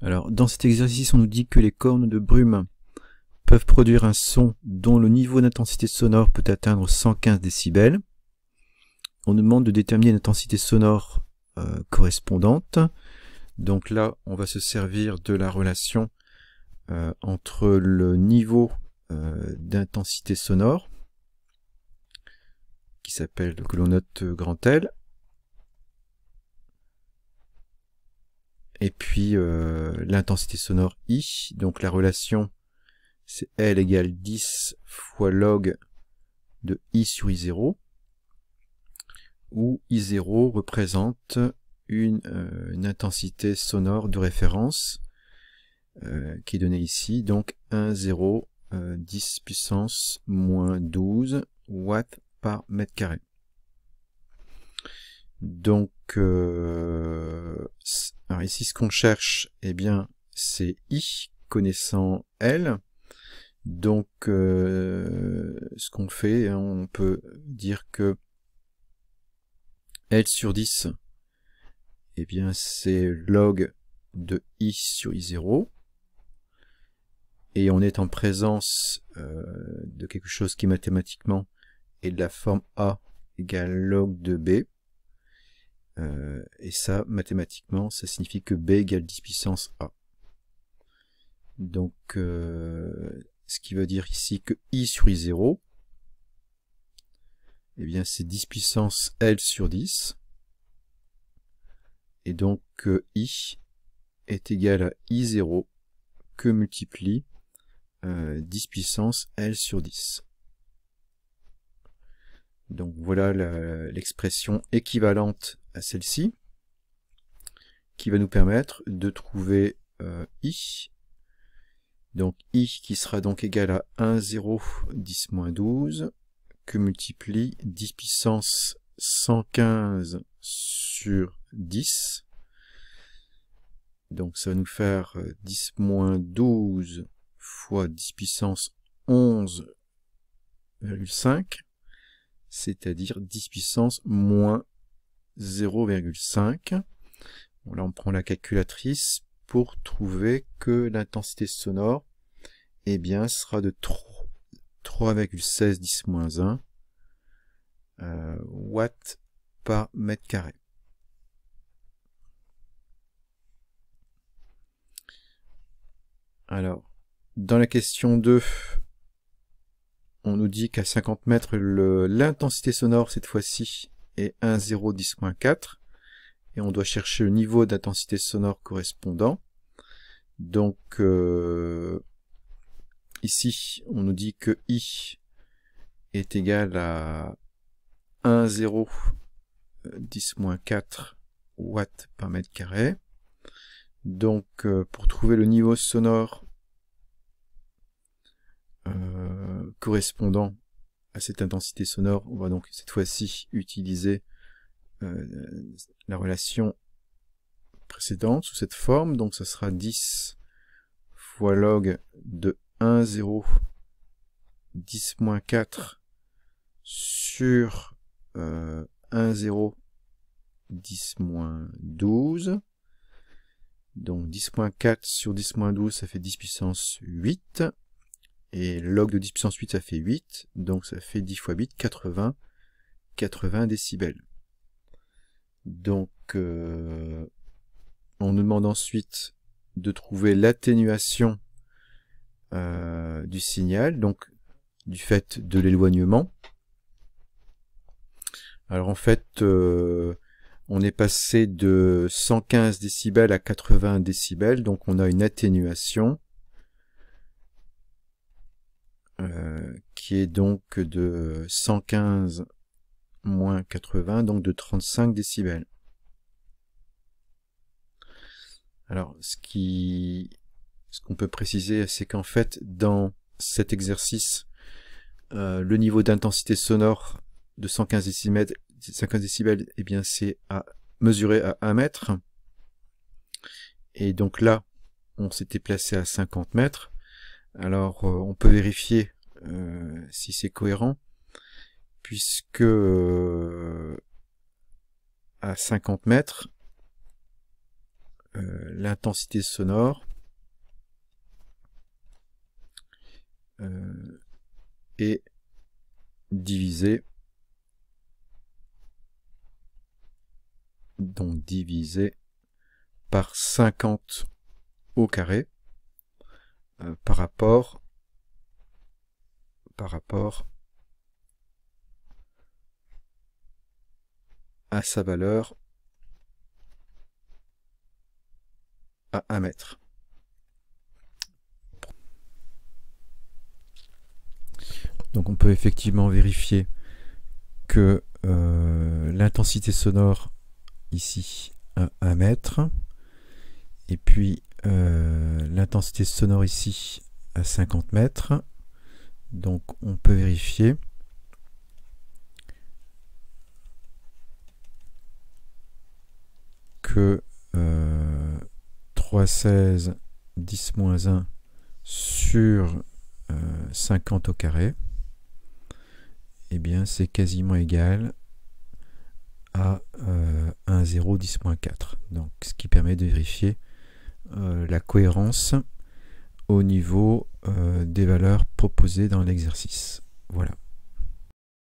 Alors, dans cet exercice, on nous dit que les cornes de brume peuvent produire un son dont le niveau d'intensité sonore peut atteindre 115 décibels. On nous demande de déterminer l'intensité sonore correspondante. Donc là, on va se servir de la relation entre le niveau d'intensité sonore, qui s'appelle, que l'on note grand L, et puis l'intensité sonore I. Donc la relation, c'est L égale 10 fois log de I sur I0, où I0 représente une intensité sonore de référence qui est donnée ici, donc 1, 0, 10 puissance moins 12 watts par mètre carré. Donc, alors ici, ce qu'on cherche, eh bien, c'est I, connaissant L. Donc, ce qu'on fait, hein, on peut dire que L sur 10, eh bien, c'est log de I sur I0. Et on est en présence de quelque chose qui mathématiquement est de la forme A égale log de B. Et ça, mathématiquement, ça signifie que B égale 10 puissance A. Donc, ce qui veut dire ici que I sur I0, eh bien, c'est 10 puissance L sur 10. Et donc, I est égal à I0 que multiplie 10 puissance L sur 10. Donc voilà l'expression équivalente à celle-ci, qui va nous permettre de trouver I. Donc I qui sera donc égal à 1, 0, 10 moins 12, que multiplie 10 puissance 115 sur 10. Donc ça va nous faire 10 moins 12 fois 10 puissance 11,5, c'est-à-dire 10 puissance moins 0,5. Bon, là, on prend la calculatrice pour trouver que l'intensité sonore, eh bien, sera de 3,16 10 moins 1 watts par mètre carré. Alors, dans la question 2, on nous dit qu'à 50 mètres, l'intensité sonore, cette fois-ci, est 1, 0, 10 moins 4. Et on doit chercher le niveau d'intensité sonore correspondant. Donc, ici, on nous dit que I est égal à 1, 0, 10 moins 4 watts par mètre carré. Donc, pour trouver le niveau sonore correspondant à cette intensité sonore, on va donc cette fois-ci utiliser la relation précédente sous cette forme. Donc ça sera 10 fois log de 1, 0, 10 moins 4 sur 1, 0, 10 moins 12. Donc 10 moins 4 sur 10 moins 12, ça fait 10 puissance 8. Et log de 10 puissance 8, ça fait 8. Donc ça fait 10 fois 8, 80 décibels. Donc on nous demande ensuite de trouver l'atténuation du signal, donc du fait de l'éloignement. Alors en fait, on est passé de 115 décibels à 80 décibels, donc on a une atténuation qui est donc de 115 moins 80, donc de 35 décibels. Alors, ce qu'on peut préciser, c'est qu'en fait, dans cet exercice, le niveau d'intensité sonore de 115 décibels, eh bien, c'est à mesurer à 1 mètre. Et donc là, on s'était placé à 50 mètres. Alors, on peut vérifier si c'est cohérent, puisque à 50 mètres, l'intensité sonore est divisée par 50 au carré par rapport à sa valeur à 1 mètre. Donc on peut effectivement vérifier que l'intensité sonore ici à 1 mètre, et puis l'intensité sonore ici à 50 mètres. Donc on peut vérifier que 3,16 10-1 sur 50 au carré, eh bien c'est quasiment égal à 1,0 10-4. Donc ce qui permet de vérifier la cohérence au niveau des valeurs proposées dans l'exercice. Voilà.